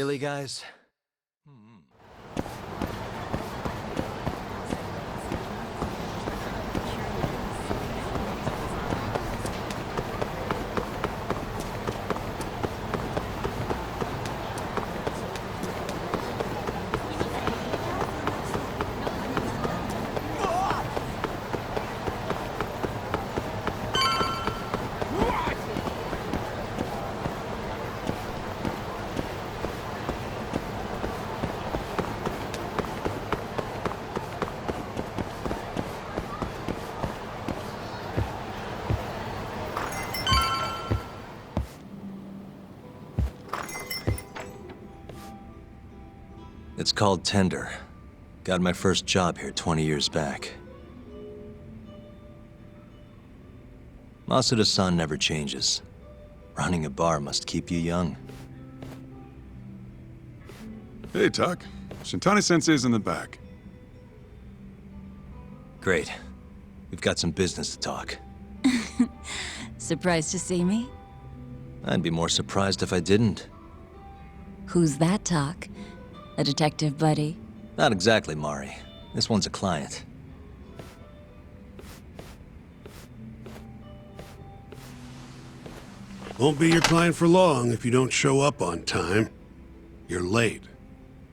Really, guys? It's called Tender. Got my first job here 20 years back. Masuda-san never changes. Running a bar must keep you young. Hey, Tuck. Shintani-sensei's in the back. Great. We've got some business to talk. Surprised to see me? I'd be more surprised if I didn't. Who's that, Talk? A detective buddy? Not exactly, Mari. This one's a client. Won't be your client for long if you don't show up on time. You're late.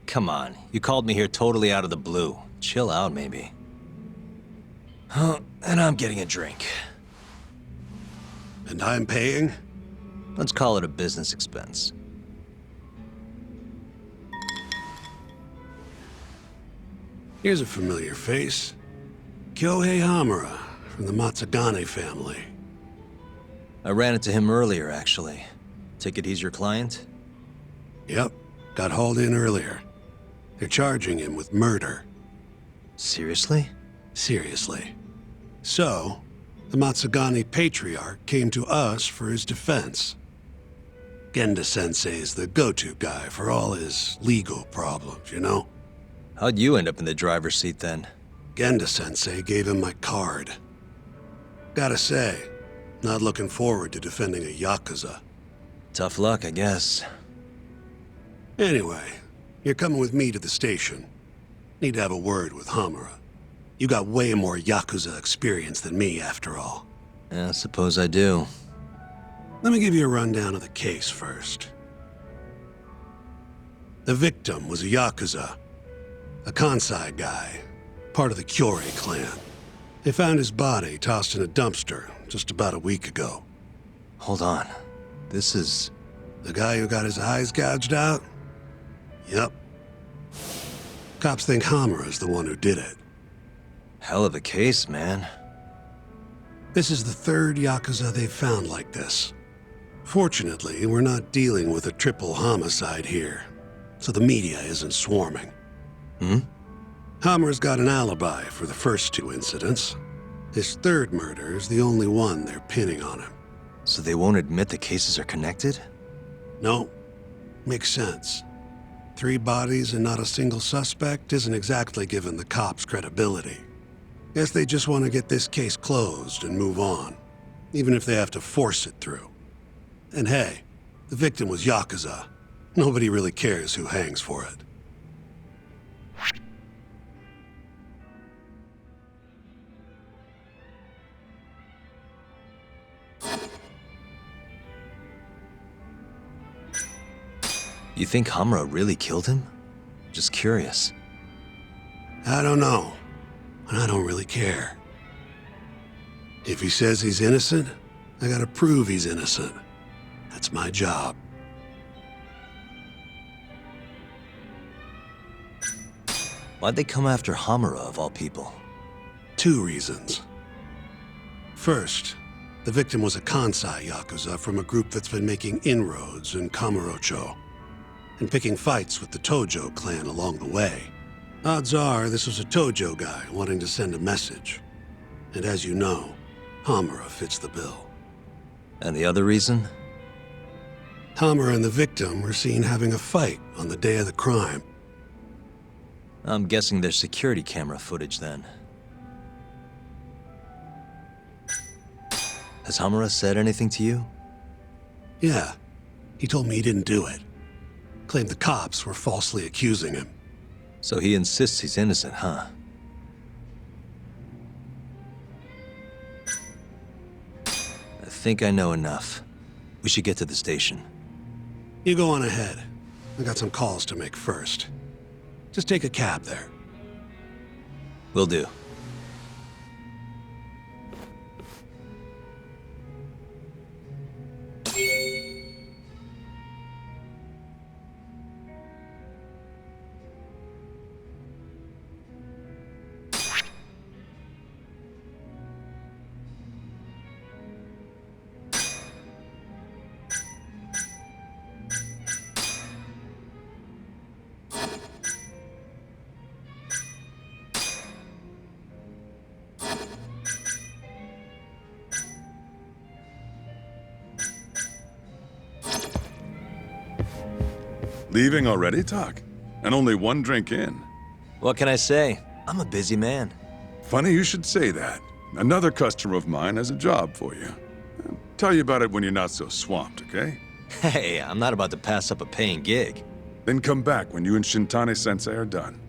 Come on, you called me here totally out of the blue. Chill out, maybe. Huh, and I'm getting a drink. And I'm paying? Let's call it a business expense. Here's a familiar face. Kyohei Hamura, from the Matsugane family. I ran into him earlier, actually. Take it he's your client? Yep, got hauled in earlier. They're charging him with murder. Seriously? Seriously. So, the Matsugane Patriarch came to us for his defense. Genda-sensei's the go-to guy for all his legal problems, you know? How'd you end up in the driver's seat then? Genda-sensei gave him my card. Gotta say, not looking forward to defending a Yakuza. Tough luck, I guess. Anyway, you're coming with me to the station. Need to have a word with Hamura. You got way more Yakuza experience than me, after all. Yeah, suppose I do. Let me give you a rundown of the case first. The victim was a Yakuza. A Kansai guy, part of the Kyorei clan. They found his body tossed in a dumpster just about a week ago. Hold on. This is... The guy who got his eyes gouged out? Yep. Cops think Hamura's the one who did it. hell of a case, man. This is the third Yakuza they've found like this. Fortunately, we're not dealing with a triple homicide here, so the media isn't swarming. Hammer's got an alibi for the first two incidents. His third murder is the only one they're pinning on him. So they won't admit the cases are connected? No, makes sense. 3 bodies and not a single suspect isn't exactly giving the cops credibility. Guess they just want to get this case closed and move on, even if they have to force it through. And hey, the victim was Yakuza. Nobody really cares who hangs for it. You think Hamura really killed him? Just curious. I don't know, and I don't really care. If he says he's innocent, I gotta prove he's innocent. That's my job. Why'd they come after Hamura, of all people? 2 reasons. First, the victim was a Kansai Yakuza from a group that's been making inroads in Kamurocho, and picking fights with the Tojo clan along the way. Odds are this was a Tojo guy wanting to send a message. And as you know, Hamura fits the bill. And the other reason? Hamura and the victim were seen having a fight on the day of the crime. I'm guessing there's security camera footage then. Has Hamura said anything to you? Yeah, he told me he didn't do it. Claimed the cops were falsely accusing him. So he insists he's innocent, huh? I think I know enough. We should get to the station. You go on ahead. I got some calls to make first. Just take a cab there. Will do. Leaving already, Tak? And only one drink in. What can I say? I'm a busy man. Funny you should say that. Another customer of mine has a job for you. I'll tell you about it when you're not so swamped, okay? Hey, I'm not about to pass up a paying gig. Then come back when you and Shintani-sensei are done.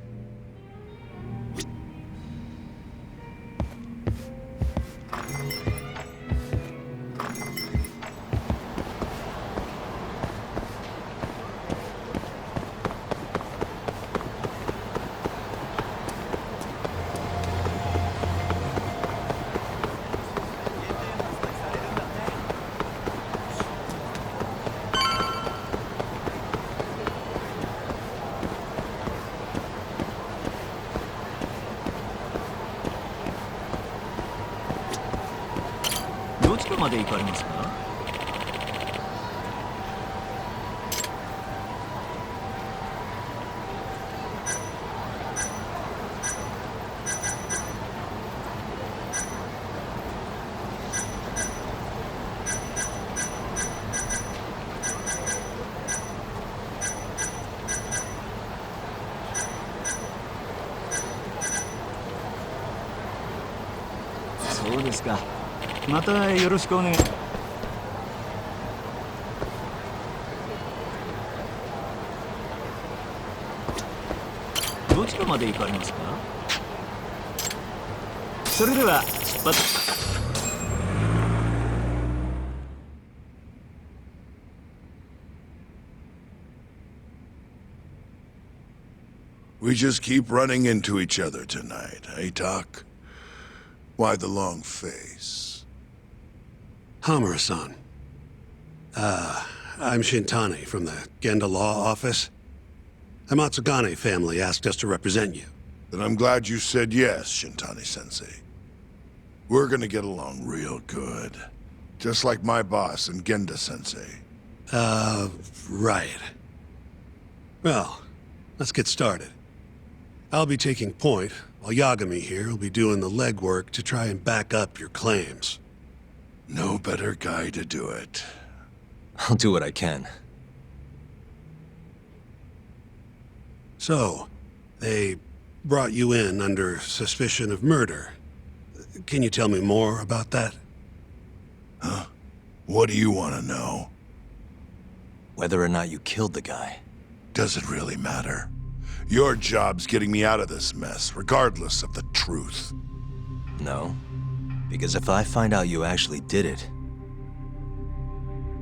そうですか。またよろしくお願い。どちらまで行かれますか？それでは出発。We just keep running into each other tonight, eh, Tak? Why the long face? Hamura-san. I'm Shintani from the Genda Law Office. The Matsugane family asked us to represent you. Then I'm glad you said yes, Shintani-sensei. We're gonna get along real good. Just like my boss and Genda-sensei. Right. Well, let's get started. I'll be taking point, while Yagami here will be doing the legwork to try and back up your claims. No better guy to do it. I'll do what I can. So, they brought you in under suspicion of murder. Can you tell me more about that? What do you want to know? Whether or not you killed the guy. Does it really matter? Your job's getting me out of this mess, regardless of the truth. No. Because if I find out you actually did it...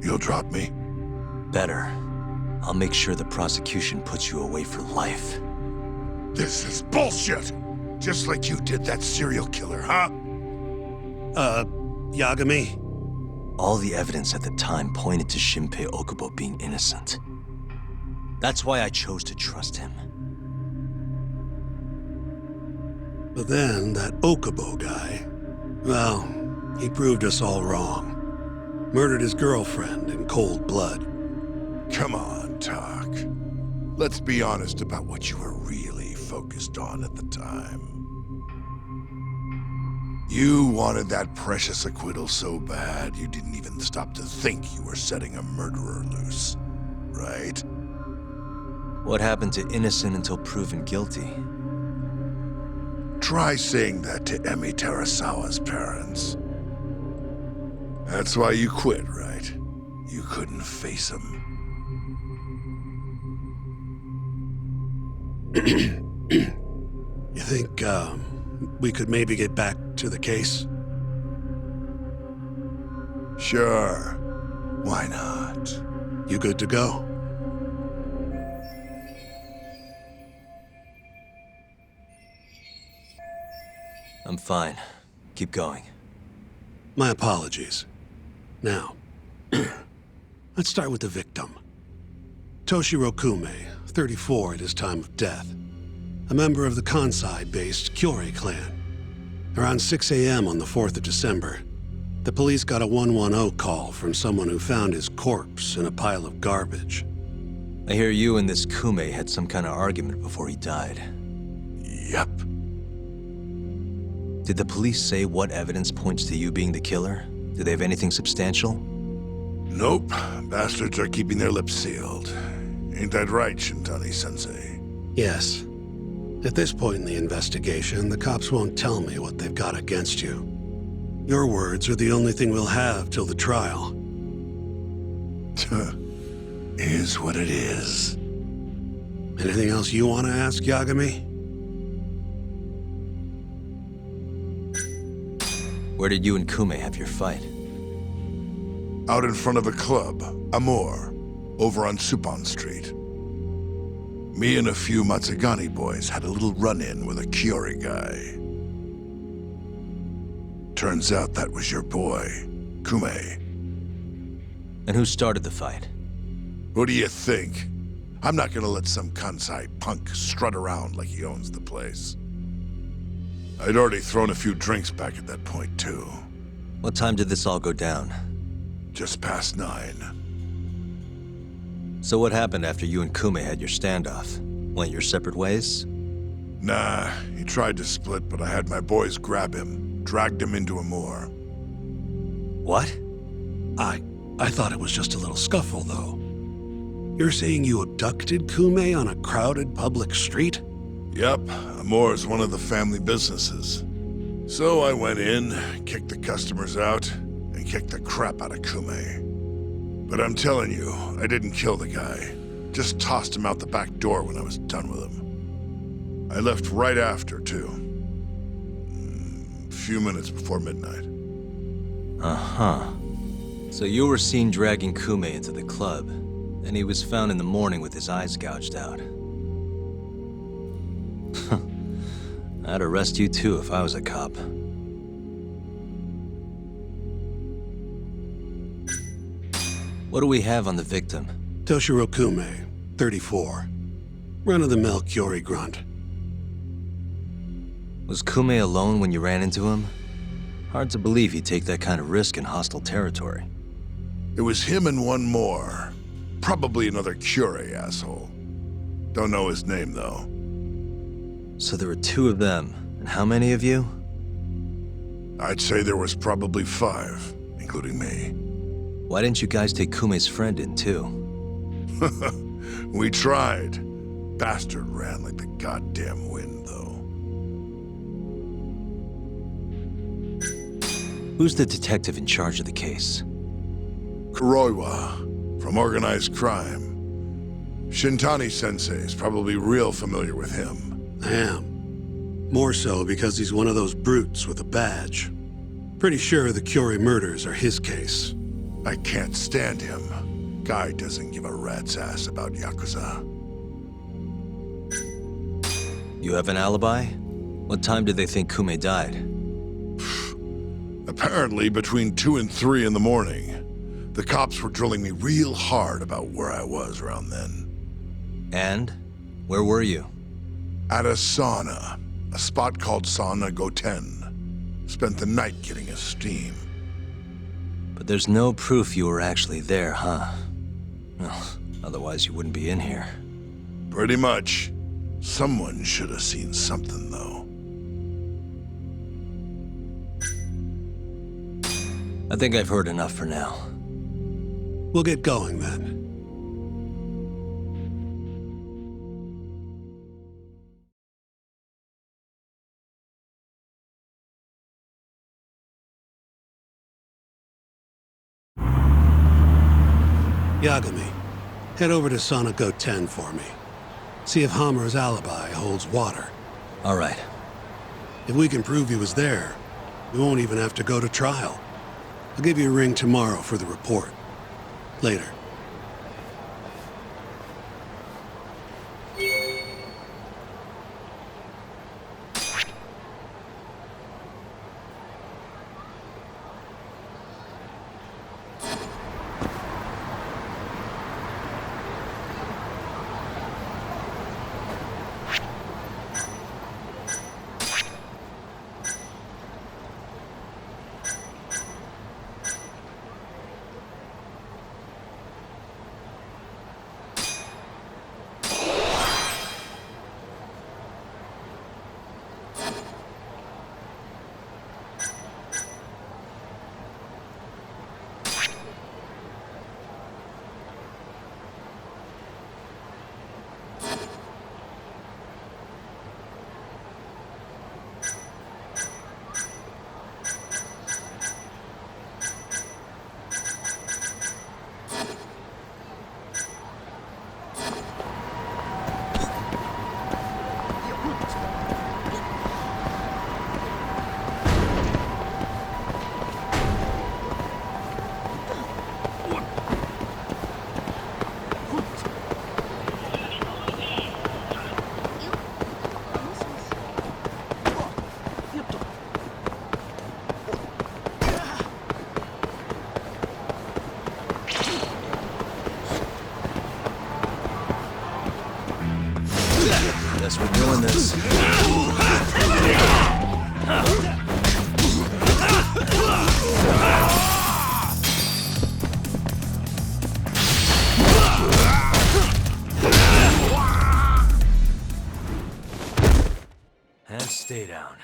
You'll drop me? Better. I'll make sure the prosecution puts you away for life. This is bullshit! Just like you did that serial killer, huh? Yagami? All the evidence at the time pointed to Shinpei Okubo being innocent. That's why I chose to trust him. But then, that Okubo guy, well, he proved us all wrong. Murdered his girlfriend in cold blood. Come on, Tak. Let's be honest about what you were really focused on at the time. You wanted that precious acquittal so bad, you didn't even stop to think you were setting a murderer loose, right? What happened to innocent until proven guilty? Try saying that to Emi Terasawa's parents. That's why you quit, right? You couldn't face him. You think, we could maybe get back to the case? Sure. Why not? You good to go? I'm fine. Keep going. My apologies. Now, let's start with the victim. Toshiro Kume, 34 at his time of death. A member of the Kansai-based Kyorei clan. Around 6 a.m. on the 4th of December, the police got a 110 call from someone who found his corpse in a pile of garbage. I hear you and this Kume had some kind of argument before he died. Yep. Did the police say what evidence points to you being the killer? Do they have anything substantial? Nope. Bastards are keeping their lips sealed. Ain't that right, Shintani-sensei? Yes. At this point in the investigation, the cops won't tell me what they've got against you. Your words are the only thing we'll have till the trial. Is what it is. Anything else you want to ask, Yagami? Where did you and Kume have your fight? Out in front of a club, Amor, over on Supon Street. Me and a few Matsugani boys had a little run-in with a Kyorei guy. Turns out that was your boy, Kume. And who started the fight? What do you think? I'm not gonna let some Kansai punk strut around like he owns the place. I'd already thrown a few drinks back at that point, too. What time did this all go down? Just past 9. So what happened after you and Kume had your standoff? Went your separate ways? Nah, he tried to split, but I had my boys grab him, dragged him into Amor. What? I thought it was just a little scuffle, though. You're saying you abducted Kume on a crowded public street? Yep, Amor's one of the family businesses. So I went in, kicked the customers out, and kicked the crap out of Kume. But I'm telling you, I didn't kill the guy. Just tossed him out the back door when I was done with him. I left right after, too. A few minutes before midnight. Uh-huh. So you were seen dragging Kume into the club, and he was found in the morning with his eyes gouged out. I'd arrest you too if I was a cop. What do we have on the victim? Toshiro Kume, 34. Run-of-the-mill Kyorei grunt. Was Kume alone when you ran into him? Hard to believe he'd take that kind of risk in hostile territory. It was him and one more. Probably another Kyorei asshole. Don't know his name, though. So there were 2 of them, and how many of you? I'd say there was probably 5, including me. Why didn't you guys take Kume's friend in too? We tried. Bastard ran like the goddamn wind, though. Who's the detective in charge of the case? Kuroiwa, from Organized Crime. Shintani-sensei is probably real familiar with him. I am. More so because he's one of those brutes with a badge. Pretty sure the Kyorei murders are his case. I can't stand him. Guy doesn't give a rat's ass about Yakuza. You have an alibi? What time did they think Kume died? Apparently, between 2 and 3 in the morning, the cops were drilling me real hard about where I was around then. And? Where were you? At a sauna, a spot called Sauna Goten. Spent the night getting a steam. But there's no proof you were actually there, huh? Well, otherwise you wouldn't be in here. Pretty much. Someone should have seen something, though. I think I've heard enough for now. We'll get going then. Yagami, head over to Sauna Goten for me. See if Hammer's alibi holds water. All right. If we can prove he was there, we won't even have to go to trial. I'll give you a ring tomorrow for the report. Later. Guess we're doing this. And stay down.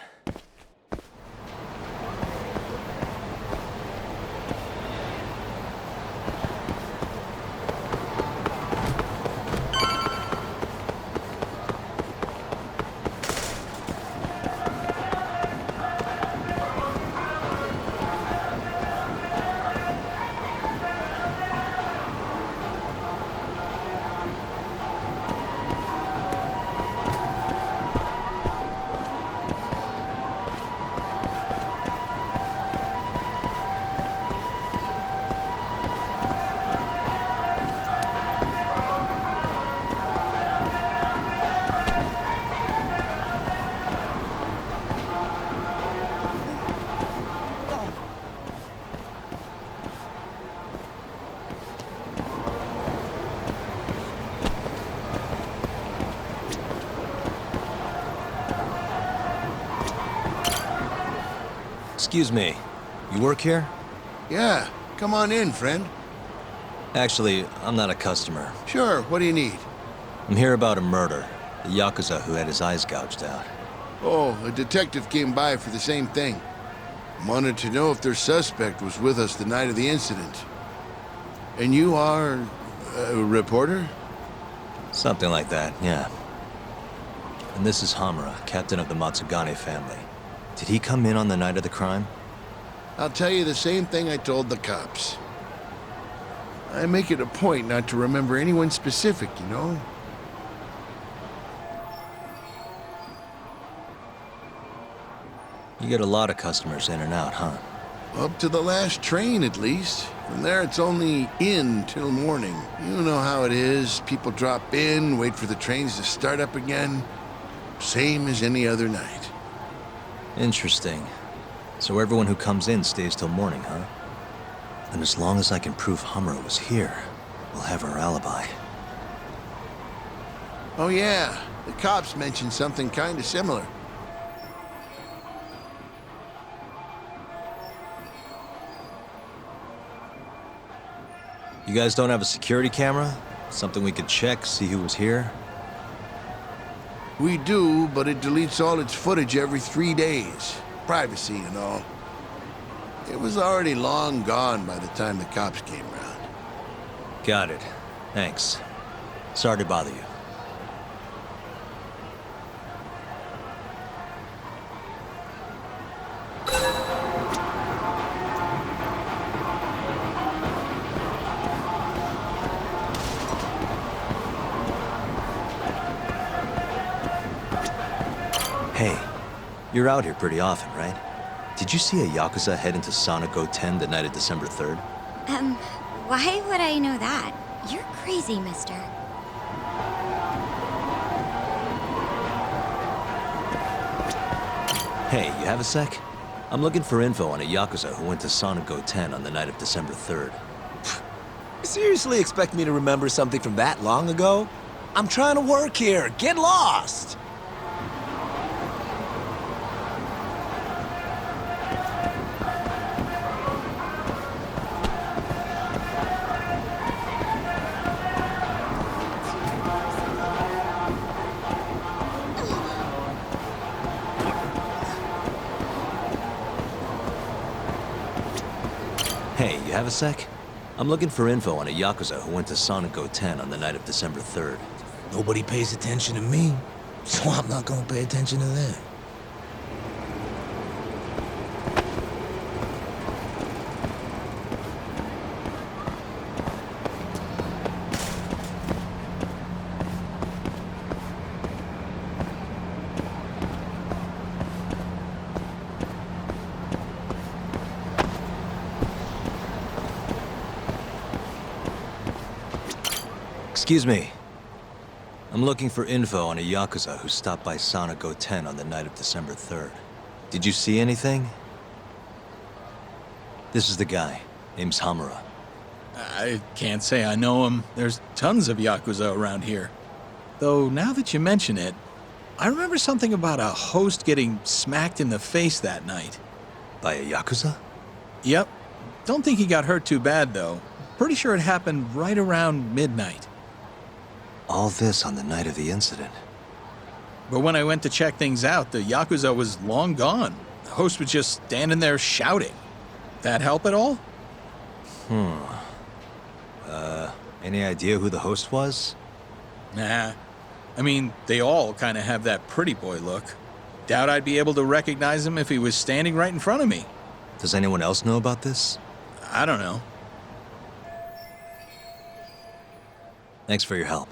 Excuse me, you work here? Yeah, come on in, friend. Actually, I'm not a customer. Sure, what do you need? I'm here about a murder. The Yakuza who had his eyes gouged out. Oh, a detective came by for the same thing. Wanted to know if their suspect was with us the night of the incident. And you are a reporter? Something like that, yeah. And this is Hamura, captain of the Matsugane family. Did he come in on the night of the crime? I'll tell you the same thing I told the cops. I make it a point not to remember anyone specific, you know? You get a lot of customers in and out, huh? Up to the last train, at least. From there, it's only in till morning. You know how it is. People drop in, wait for the trains to start up again. Same as any other night. Interesting. So everyone who comes in stays till morning, huh? And as long as I can prove Hamura was here, we'll have our alibi. Oh yeah, the cops mentioned something kind of similar. You guys don't have a security camera? Something we could check, see who was here? We do, but it deletes all its footage every 3 days. Privacy and all. It was already long gone by the time the cops came around. Got it. Thanks. Sorry to bother you. You're out here pretty often, right? Did you see a Yakuza head into Sonic 10 the night of December 3rd? Why would I know that? You're crazy, mister. Hey, you have a sec? I'm looking for info on a Yakuza who went to Sonic 10 on the night of December 3rd. Seriously expect me to remember something from that long ago? I'm trying to work here. Get lost! Hey, you have a sec? I'm looking for info on a Yakuza who went to Sonic 10 on the night of December 3rd. Nobody pays attention to me, so I'm not gonna pay attention to them. Excuse me. I'm looking for info on a Yakuza who stopped by Sonic 10 on the night of December 3rd. Did you see anything? This is the guy. Name's Hamura. I can't say I know him. There's tons of Yakuza around here. Though, now that you mention it, I remember something about a host getting smacked in the face that night. By a Yakuza? Yep. Don't think he got hurt too bad, though. Pretty sure it happened right around midnight. All this on the night of the incident. But when I went to check things out, the Yakuza was long gone. The host was just standing there shouting. That help at all? Any idea who the host was? Nah. I mean, they all kind of have that pretty boy look. Doubt I'd be able to recognize him if he was standing right in front of me. Does anyone else know about this? I don't know. Thanks for your help.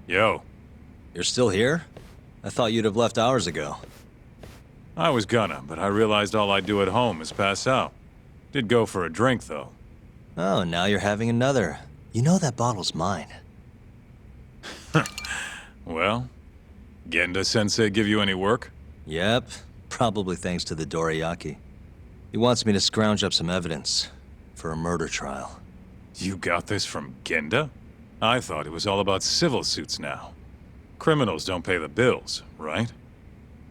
Yo. You're still here? I thought you'd have left hours ago. I was gonna, but I realized all I do at home is pass out. Did go for a drink, though. Oh, now you're having another. You know that bottle's mine. Well, Genda-sensei give you any work? Yep, probably thanks to the Dorayaki. He wants me to scrounge up some evidence for a murder trial. You got this from Genda? I thought it was all about civil suits now. Criminals don't pay the bills, right?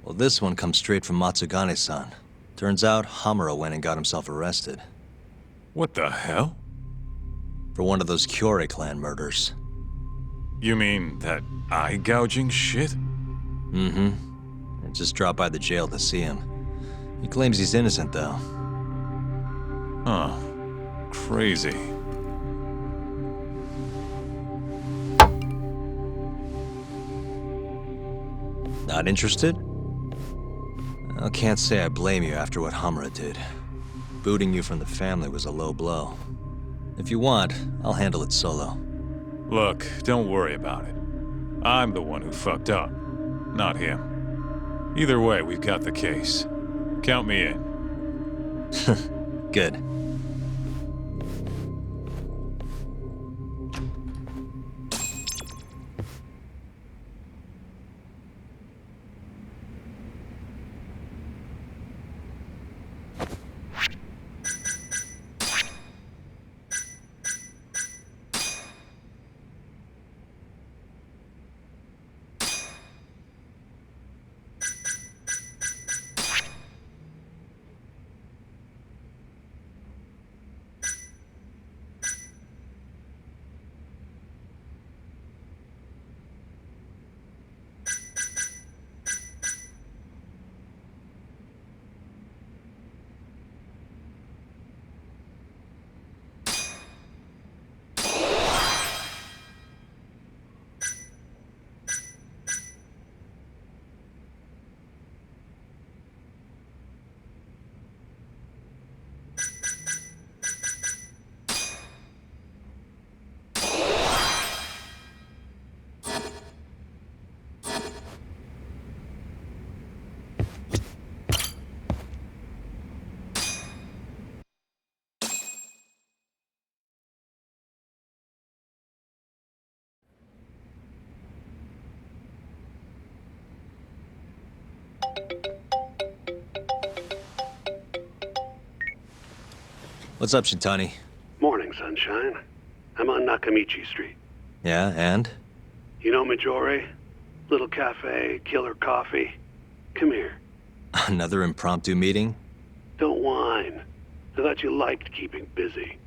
Well, this one comes straight from Matsugane-san. Turns out Hamura went and got himself arrested. What the hell? For one of those Kyorei clan murders. You mean that eye-gouging shit? Mm-hmm. I just dropped by the jail to see him. He claims he's innocent, though. Huh. Crazy. Not interested? I can't say I blame you after what Hamura did. Booting you from the family was a low blow. If you want, I'll handle it solo. Look, don't worry about it. I'm the one who fucked up, not him. Either way, we've got the case. Count me in. Good. What's up, Shintani? Morning, sunshine. I'm on Nakamichi Street. Yeah, and? You know Majore? Little cafe, killer coffee. Come here. Another impromptu meeting? Don't whine. I thought you liked keeping busy.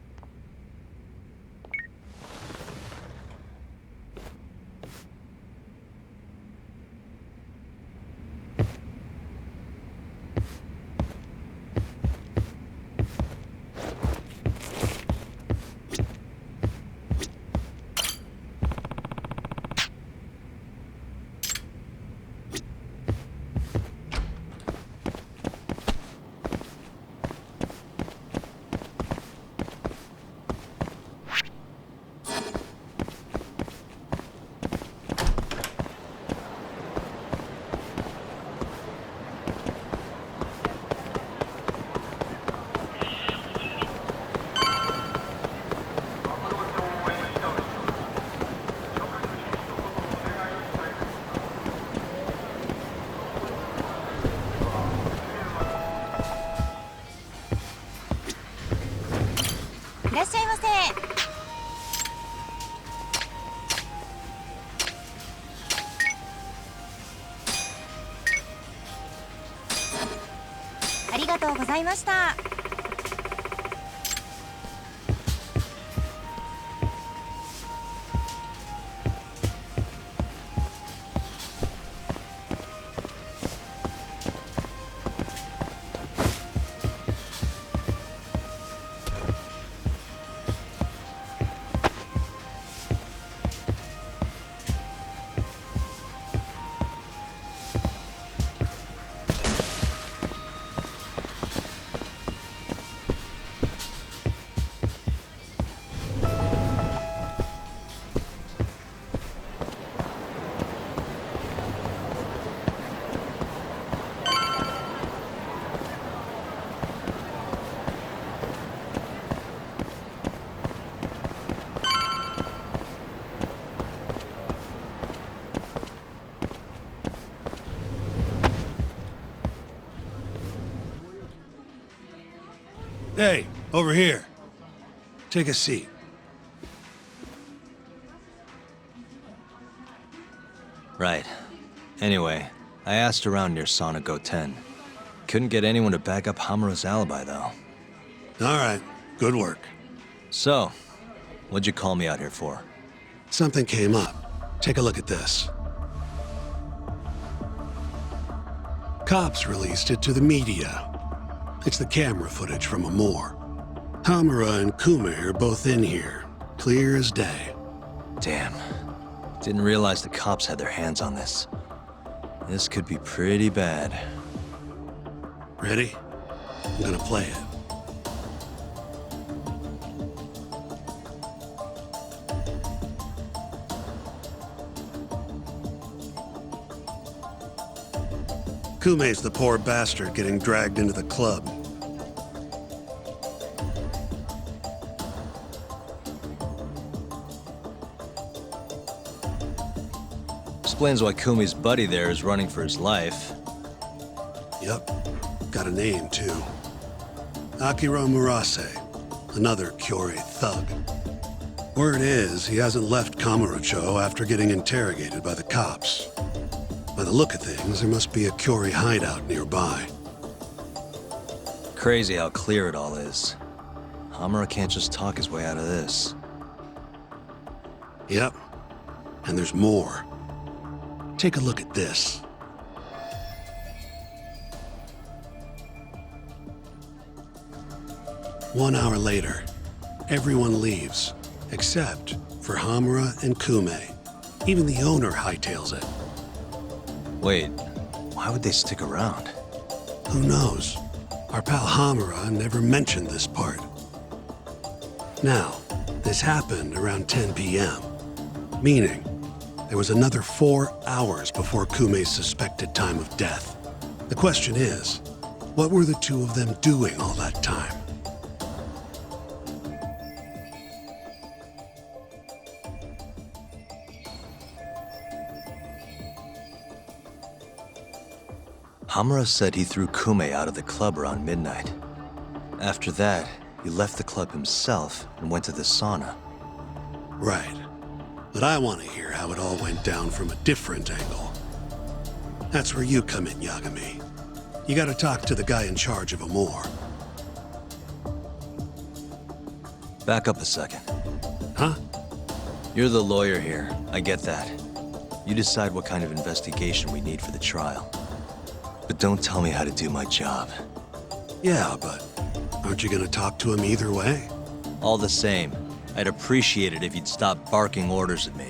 Hey, over here. Take a seat. Right. Anyway, I asked around near Sonico 10. Couldn't get anyone to back up Hamura's alibi, though. All right, good work. So, what'd you call me out here for? Something came up. Take a look at this. Cops released it to the media. It's the camera footage from Amor. Hamura and Kume are both in here, clear as day. Damn. Didn't realize the cops had their hands on this. This could be pretty bad. Ready? I'm gonna play it. Kume's the poor bastard getting dragged into the club. Explains why Kumi's buddy there is running for his life. Yep. Got a name, too. Akira Murase, another Kyorei thug. Word is, he hasn't left Kamurocho after getting interrogated by the cops. By the look of things, there must be a Kyorei hideout nearby. Crazy how clear it all is. Hamura can't just talk his way out of this. Yep. And there's more. Take a look at this. One hour later, everyone leaves, except for Hamura and Kume. Even the owner hightails it. Wait, why would they stick around? Who knows? Our pal Hamura never mentioned this part. Now, this happened around 10 p.m., meaning there was another 4 hours before Kume's suspected time of death. The question is, what were the two of them doing all that time? Hamura said he threw Kume out of the club around midnight. After that, he left the club himself and went to the sauna. Right. But I want to hear how it all went down from a different angle. That's where you come in, Yagami. You gotta talk to the guy in charge of Amor. Back up a second. Huh? You're the lawyer here. I get that. You decide what kind of investigation we need for the trial. But don't tell me how to do my job. Yeah, but aren't you gonna talk to him either way? All the same, I'd appreciate it if you'd stop barking orders at me.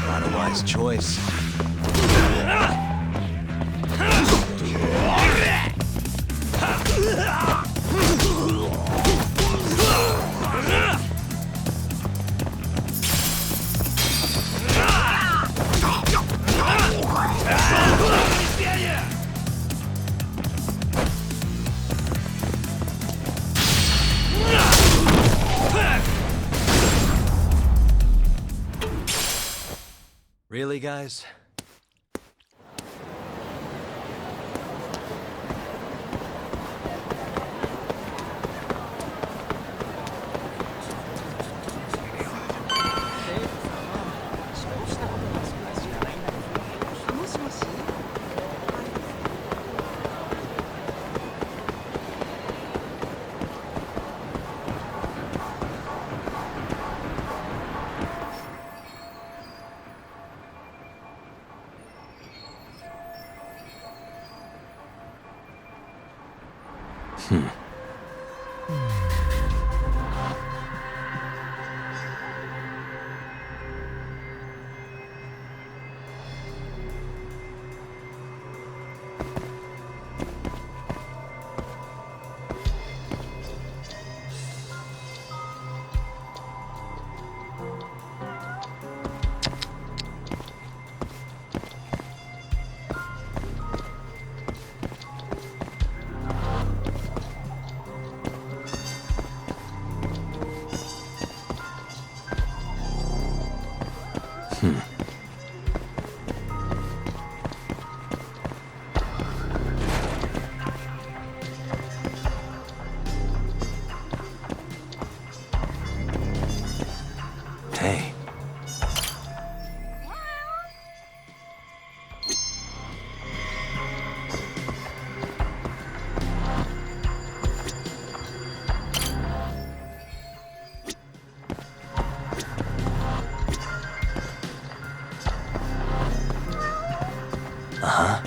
Not a wise choice. Really, guys? Hey. Uh-huh.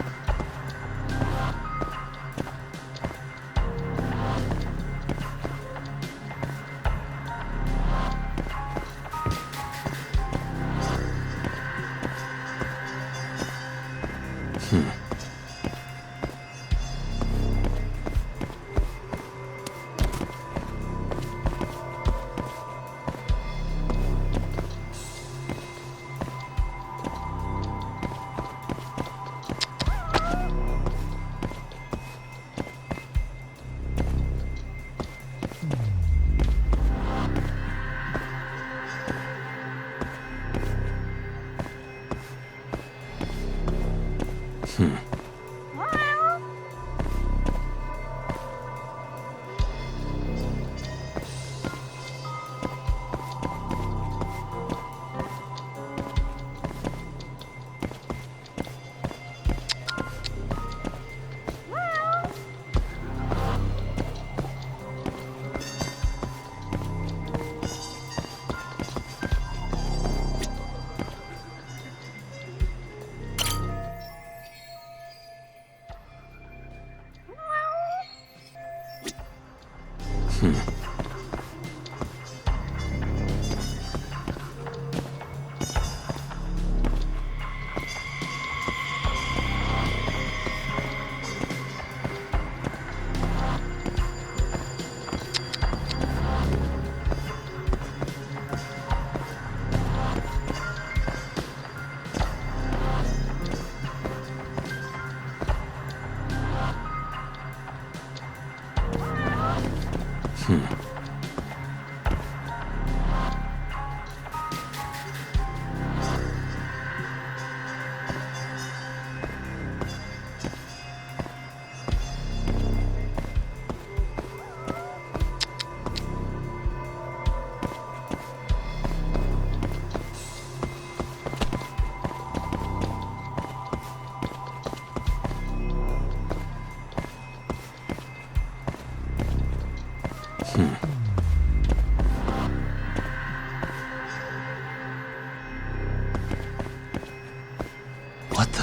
What the?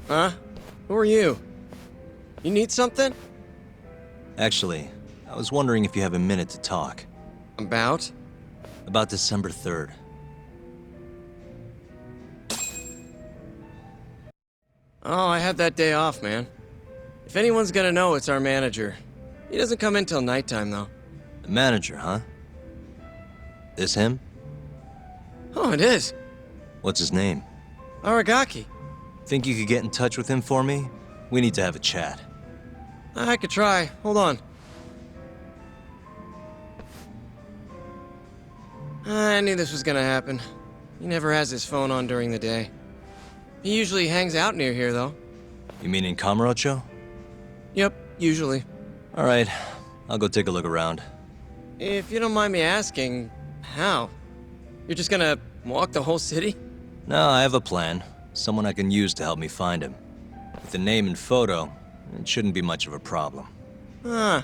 Huh? Who are you? You need something? Actually, I was wondering if you have a minute to talk. About? About December 3rd. Oh, I had that day off, man. If anyone's gonna know, it's our manager. He doesn't come in till nighttime, though. The manager, huh? This him? Oh, it is. What's his name? Aragaki. Think you could get in touch with him for me? We need to have a chat. I could try. Hold on. I knew this was gonna happen. He never has his phone on during the day. He usually hangs out near here, though. You mean in Kamurocho? Yep, usually. All right, I'll go take a look around. If you don't mind me asking, how? You're just gonna walk the whole city? No, I have a plan. Someone I can use to help me find him. With the name and photo, it shouldn't be much of a problem. Huh.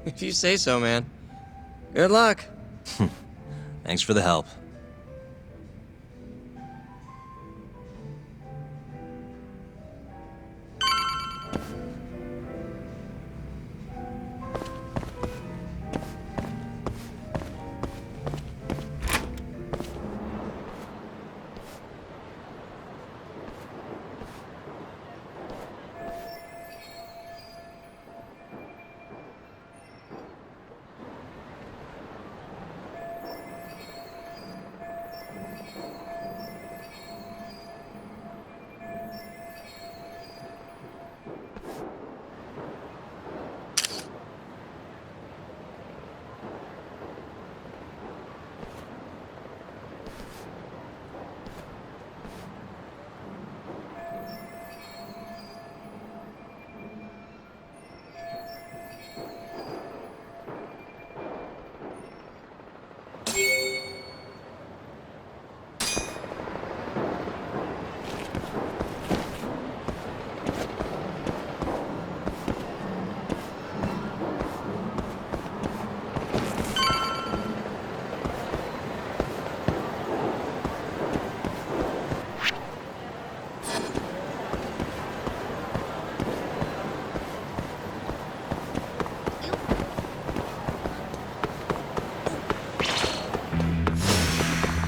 If you say so, man. Good luck. Thanks for the help.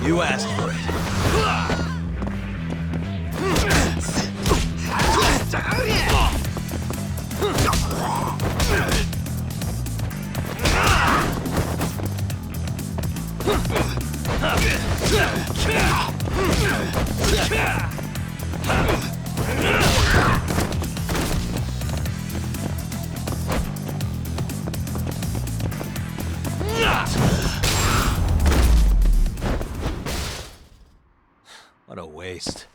You asked for it. What a waste.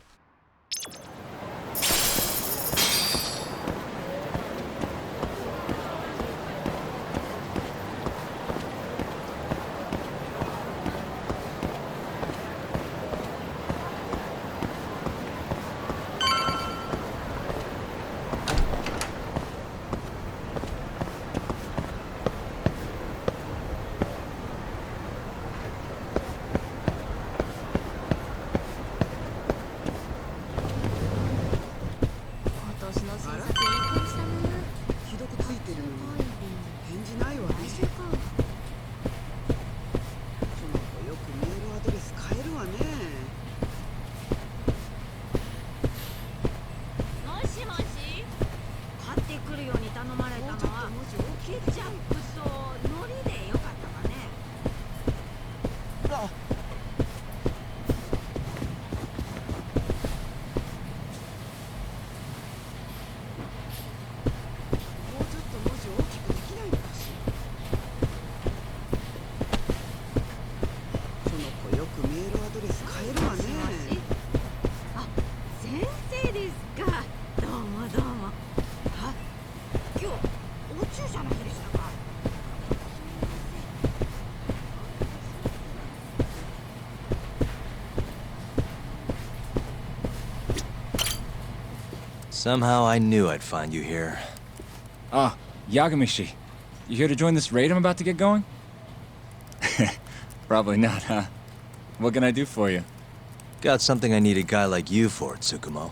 Somehow I knew I'd find you here. Ah, Yagamishi. You here to join this raid I'm about to get going? Probably not, huh? What can I do for you? Got something I need a guy like you for, Tsukumo.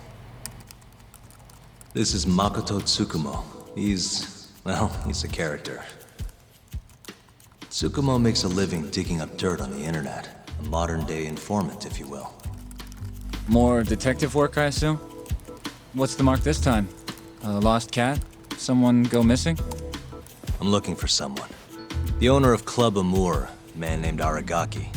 This is Makoto Tsukumo. He's a character. Tsukumo makes a living digging up dirt on the internet. A modern-day informant, if you will. More detective work, I assume? What's the mark this time? A lost cat? Someone go missing? I'm looking for someone. The owner of Club Amour, a man named Aragaki.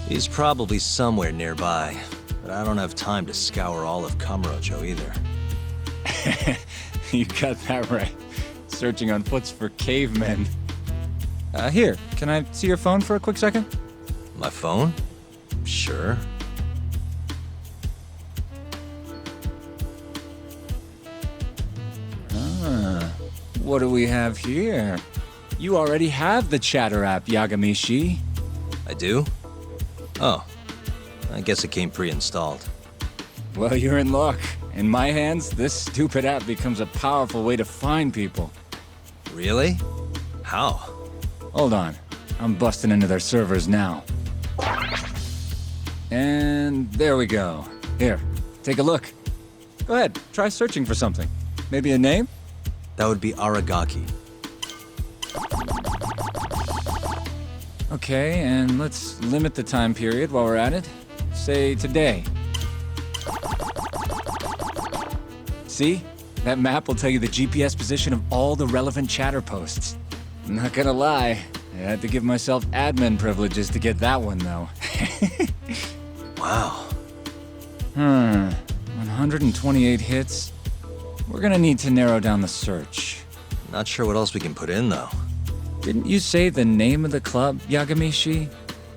He's probably somewhere nearby, but I don't have time to scour all of Kamurocho either. You got that right. Searching on foots for cavemen. Here, can I see your phone for a quick second? My phone? Sure. What do we have here? You already have the Chatter app, Yagamishi. I do? Oh. I guess it came pre-installed. Well, you're in luck. In my hands, this stupid app becomes a powerful way to find people. Really? How? Hold on. I'm busting into their servers now. And there we go. Here, take a look. Go ahead, try searching for something. Maybe a name? That would be Aragaki. Okay, and let's limit the time period while we're at it. Say today. See? That map will tell you the GPS position of all the relevant Chatter posts. I'm not gonna lie, I had to give myself admin privileges to get that one, though. Wow. 128 hits. We're gonna need to narrow down the search. Not sure what else we can put in, though. Didn't you say the name of the club, Yagamishi?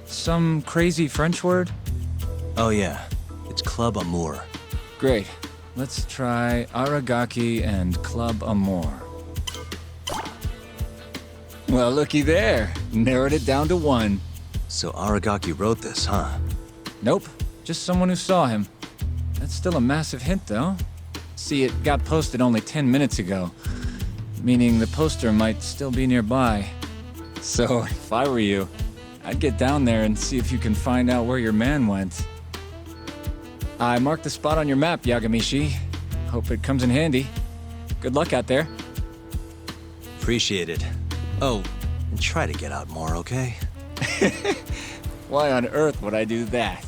Some crazy French word? Oh yeah, it's Club Amour. Great. Let's try Aragaki and Club Amour. Well, looky there. Narrowed it down to one. So Aragaki wrote this, huh? Nope. Just someone who saw him. That's still a massive hint, though. See, it got posted only 10 minutes ago, meaning the poster might still be nearby. So, if I were you, I'd get down there and see if you can find out where your man went. I marked the spot on your map, Yagamishi. Hope it comes in handy. Good luck out there. Appreciate it. Oh, and try to get out more, okay? Why on earth would I do that?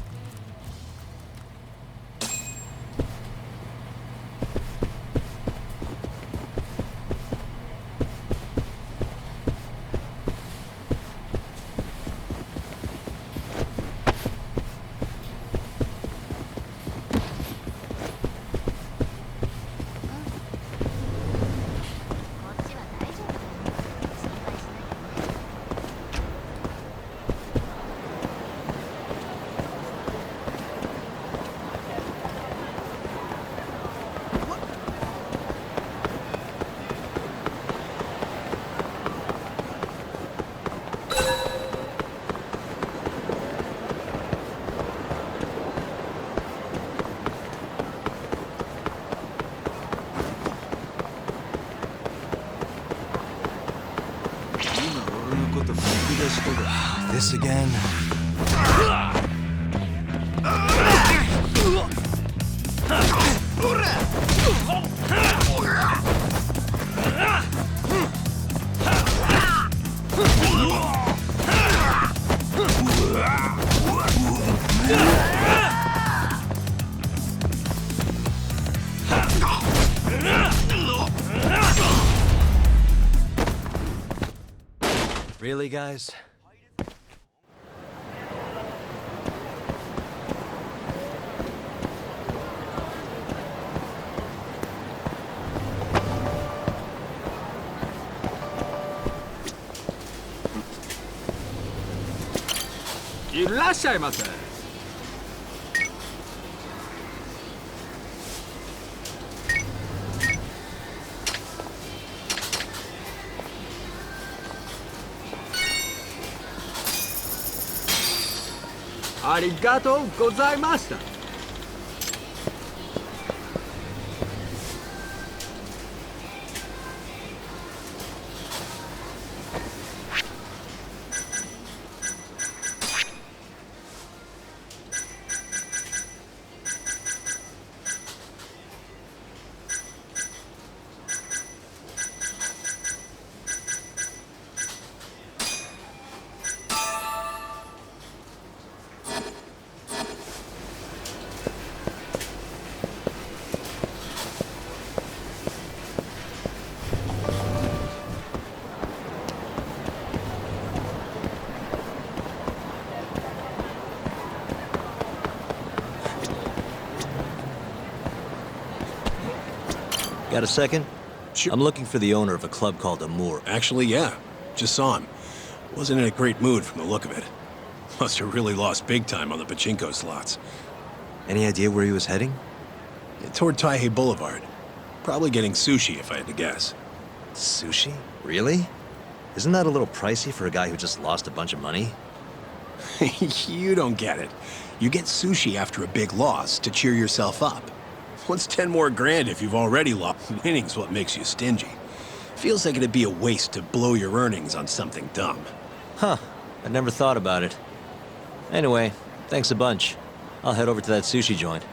This again? Really, guys?いらっしゃいませ。ありがとうございました。Got a second? Sure. I'm looking for the owner of a club called Amour. Actually, yeah. Just saw him. Wasn't in a great mood from the look of it. Must have really lost big time on the pachinko slots. Any idea where he was heading? Toward Taihei Boulevard. Probably getting sushi, if I had to guess. Sushi? Really? Isn't that a little pricey for a guy who just lost a bunch of money? You don't get it. You get sushi after a big loss to cheer yourself up. What's 10 more grand if you've already lost? Winning's what makes you stingy. Feels like it'd be a waste to blow your earnings on something dumb. Huh. I never thought about it. Anyway, thanks a bunch. I'll head over to that sushi joint.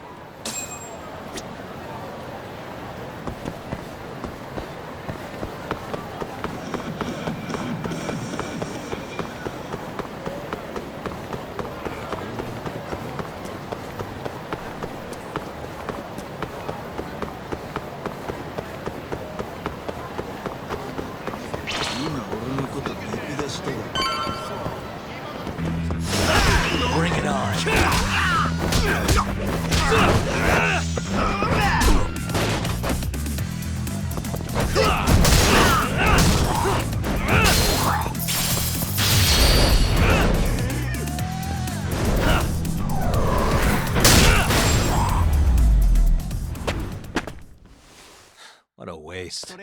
Bring it on. What a waste.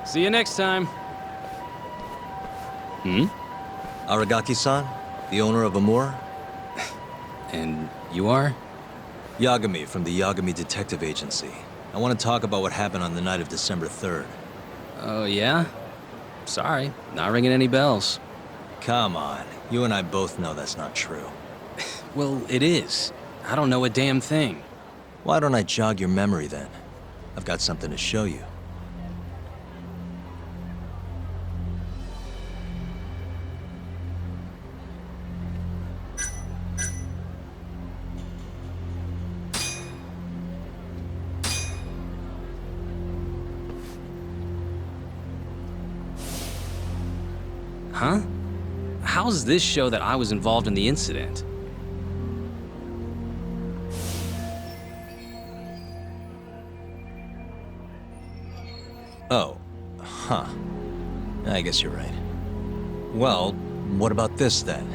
See you next time. Aragaki-san, the owner of Amour? And you are? Yagami from the Yagami Detective Agency. I want to talk about what happened on the night of December 3rd. Oh, yeah? Sorry, not ringing any bells. Come on, you and I both know that's not true. Well, it is. I don't know a damn thing. Why don't I jog your memory then? I've got something to show you. Huh? How's this show that I was involved in the incident? Oh, huh. I guess you're right. Well, what about this then?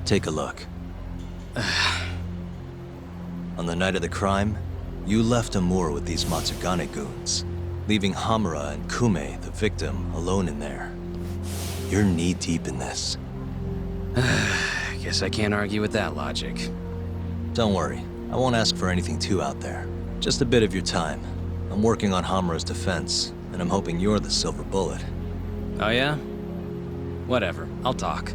Take a look. On the night of the crime, you left Amour with these Matsugane goons, leaving Hamura and Kume, the victim, alone in there. You're knee-deep in this. Guess I can't argue with that logic. Don't worry, I won't ask for anything too out there. Just a bit of your time. I'm working on Hamura's defense, and I'm hoping you're the silver bullet. Oh yeah? Whatever, I'll talk.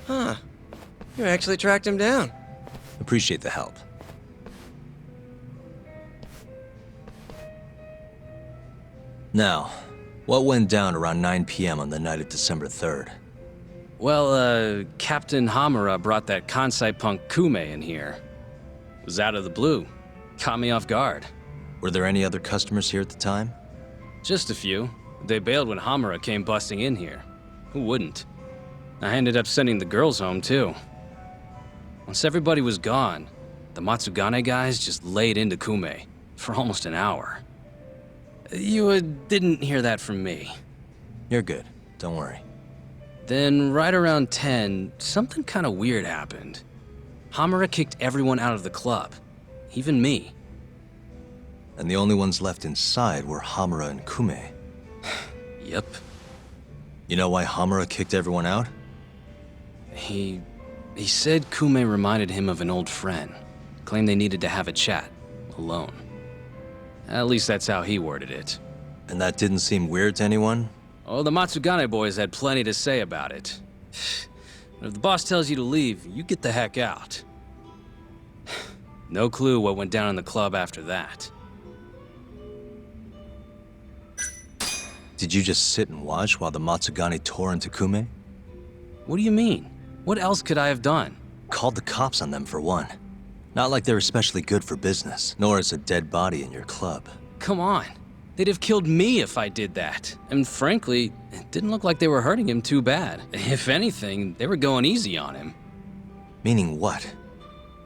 Huh. You actually tracked him down. Appreciate the help. Now, what went down around 9 p.m. on the night of December 3rd? Well, Captain Hamura brought that Kansai punk Kume in here. It was out of the blue. Caught me off guard. Were there any other customers here at the time? Just a few. They bailed when Hamura came busting in here. Who wouldn't? I ended up sending the girls home, too. Once everybody was gone, the Matsugane guys just laid into Kume for almost an hour. You didn't hear that from me. You're good. Don't worry. Then, right around 10, something kind of weird happened. Hamura kicked everyone out of the club, even me. And the only ones left inside were Hamura and Kume. Yep. You know why Hamura kicked everyone out? He said Kume reminded him of an old friend. Claimed they needed to have a chat, alone. At least that's how he worded it. And that didn't seem weird to anyone? Oh, the Matsugane boys had plenty to say about it. But if the boss tells you to leave, you get the heck out. No clue what went down in the club after that. Did you just sit and watch while the Matsugane tore into Kume? What do you mean? What else could I have done? Called the cops on them for one. Not like they're especially good for business, nor is a dead body in your club. Come on. They'd have killed me if I did that. And frankly, it didn't look like they were hurting him too bad. If anything, they were going easy on him. Meaning what?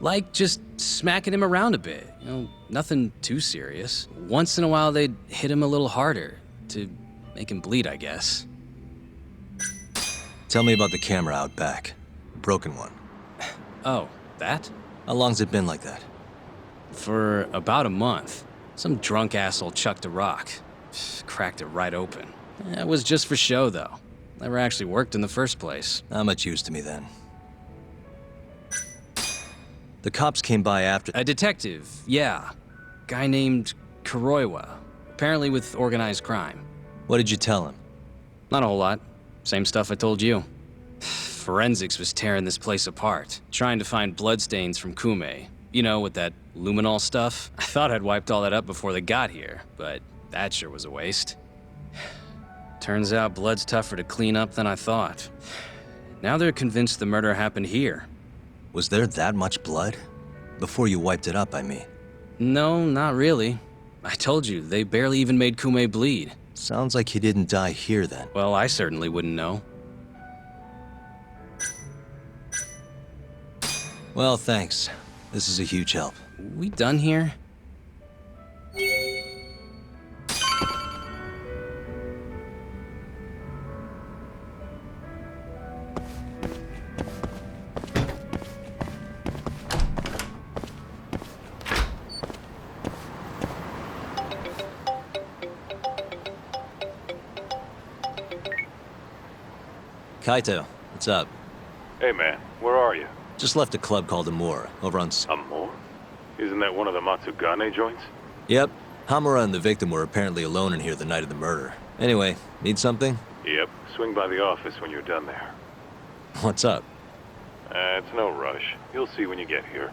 Like just smacking him around a bit. You know, nothing too serious. Once in a while, they'd hit him a little harder to make him bleed, I guess. Tell me about the camera out back. Broken one. Oh, that? How long's it been like that? For about a month. Some drunk asshole chucked a rock. Cracked it right open. It was just for show, though. Never actually worked in the first place. Not much use to me, then. The cops came by after... A detective, yeah. Guy named Kuroiwa. Apparently with organized crime. What did you tell him? Not a whole lot. Same stuff I told you. Forensics was tearing this place apart, trying to find bloodstains from Kume. You know, with that luminol stuff. I thought I'd wiped all that up before they got here, but that sure was a waste. Turns out blood's tougher to clean up than I thought. Now they're convinced the murder happened here. Was there that much blood? Before you wiped it up, I mean. No, not really. I told you, they barely even made Kume bleed. Sounds like he didn't die here, then. Well, I certainly wouldn't know. Well, thanks. This is a huge help. We done here? Kaito, what's up? Hey, man, where are you? Just left a club called Amor, over on... Amor? Isn't that one of the Matsugane joints? Yep. Hamura and the victim were apparently alone in here the night of the murder. Anyway, need something? Yep. Swing by the office when you're done there. What's up? It's no rush. You'll see when you get here.